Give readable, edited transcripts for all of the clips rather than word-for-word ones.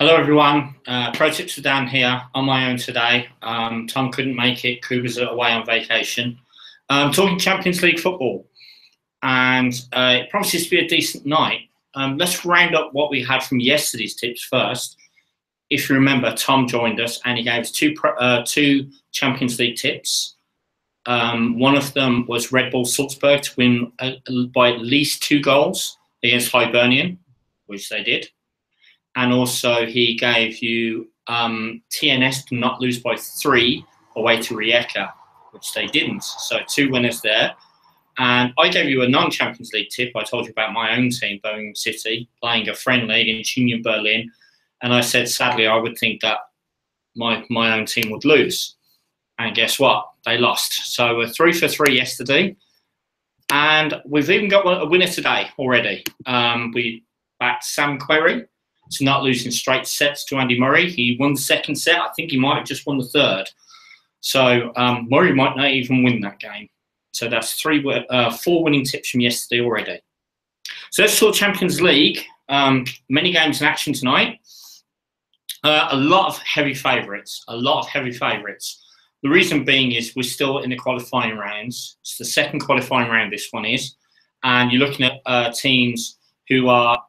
Hello everyone, ProTipsterDan here on my own today. Tom couldn't make it, Kuba's away on vacation. Talking Champions League football, and it promises to be a decent night. Let's round up what we had from yesterday's tips first. If you remember, Tom joined us and he gave us two Champions League tips. One of them was Red Bull Salzburg to win by at least 2 goals against Hibernian, which they did. And also he gave you TNS to not lose by 3 away to Rijeka, which they didn't. So 2 winners there. And I gave you a non-Champions League tip. I told you about my own team, Birmingham City, playing a friendly against Union Berlin. And I said, sadly, I would think that my own team would lose. And guess what? They lost. So we're 3 for 3 yesterday. And we've even got a winner today already. We backed Sam Querry to not losing straight sets to Andy Murray. He won the second set. I think he might have just won the third. So Murray might not even win that game. So that's 4 winning tips from yesterday already. So let's talk Champions League. Many games in action tonight. A lot of heavy favourites. The reason being is we're still in the qualifying rounds. It's the second qualifying round this one is. And you're looking at teams who are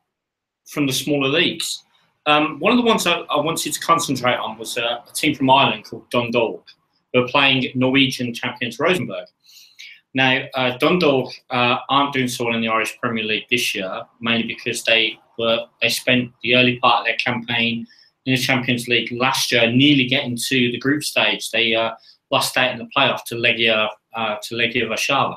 from the smaller leagues. One of the ones I wanted to concentrate on was a team from Ireland called Dundalk, who are playing Norwegian champions Rosenborg. Now, Dundalk aren't doing so well in the Irish Premier League this year, mainly because they spent the early part of their campaign in the Champions League last year, nearly getting to the group stage. They lost out in the playoff to Legia Warszawa.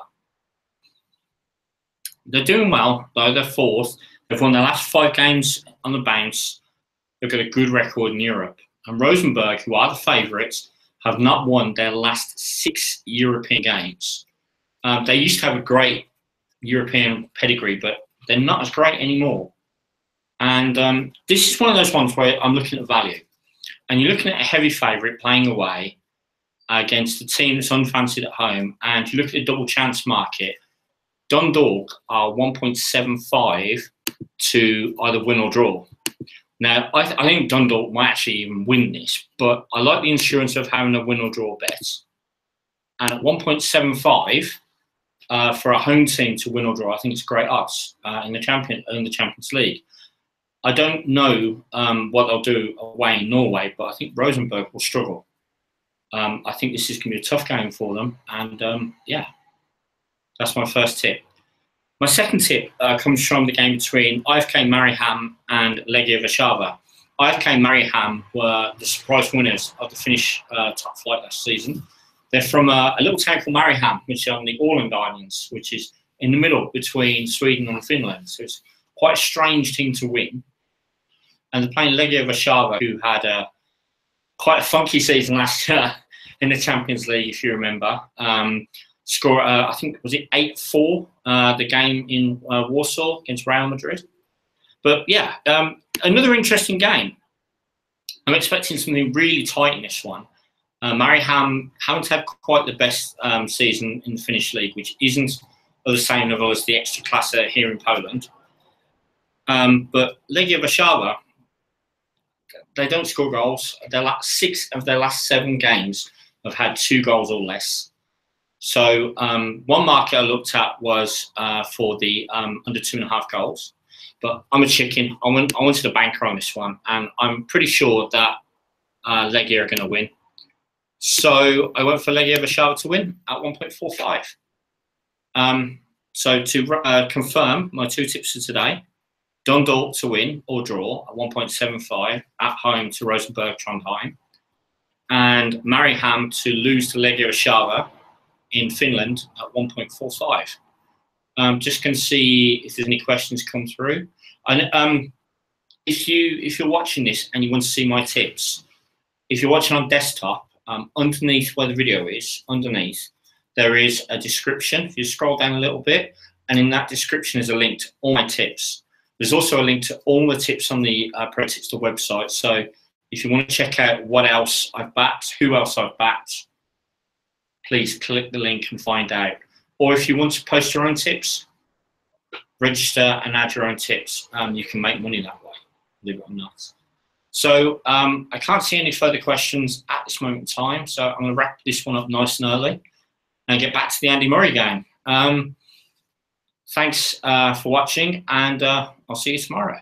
They're doing well, though. They're 4th. They've won their last 5 games on the bounce. They've got a good record in Europe. And Rosenborg, who are the favourites, have not won their last 6 European games. They used to have a great European pedigree, but they're not as great anymore. And this is one of those ones where I'm looking at value. And you're looking at a heavy favourite playing away against a team that's unfancied at home. And you look at the double chance market, Dundalk are 1.75 to either win or draw. Now, I think Dundalk might actually even win this, but I like the insurance of having a win or draw bet. And at 1.75 for a home team to win or draw, I think it's great odds in the Champions League. I don't know what they'll do away in Norway, but I think Rosenborg will struggle. I think this is going to be a tough game for them, and yeah, that's my first tip. My second tip comes from the game between IFK Mariehamn and Legia Warszawa. IFK Mariehamn were the surprise winners of the Finnish top flight last season. They're from a little town called Mariehamn, which is on the Åland Islands, which is in the middle between Sweden and Finland. So it's quite a strange team to win. And they're playing Legia Warszawa, who had quite a funky season last year in the Champions League, if you remember. Score, I think, was it 8-4, the game in Warsaw against Real Madrid. But yeah, another interesting game. I'm expecting something really tight in this one. Mariehamn haven't had quite the best season in the Finnish league, which isn't of the same level as the extra class here in Poland. But Legia Warszawa, they don't score goals. 6 of their last 7 games have had 2 goals or less. So one market I looked at was for the under 2.5 goals. But I'm a chicken. I wanted a banker on this one, and I'm pretty sure that Legia are going to win. So I went for Legia Warszawa to win at 1.45. So to confirm my 2 tips for today, Dundalk to win or draw at 1.75 at home to Rosenborg Trondheim, and Mariehamn to lose to Legia Warszawa in Finland at 1.45. Just going to see if there's any questions come through. And if you're watching this and you want to see my tips, if you're watching on desktop, underneath where the video is, underneath, there is a description. If you scroll down a little bit, and in that description is a link to all my tips. There's also a link to all the tips on the ProTipster website. So if you want to check out what else I've backed, who else I've backed, please click the link and find out. Or if you want to post your own tips, register and add your own tips. You can make money that way, believe it or not. So I can't see any further questions at this moment in time. So I'm going to wrap this one up nice and early and get back to the Andy Murray game. Thanks for watching, and I'll see you tomorrow.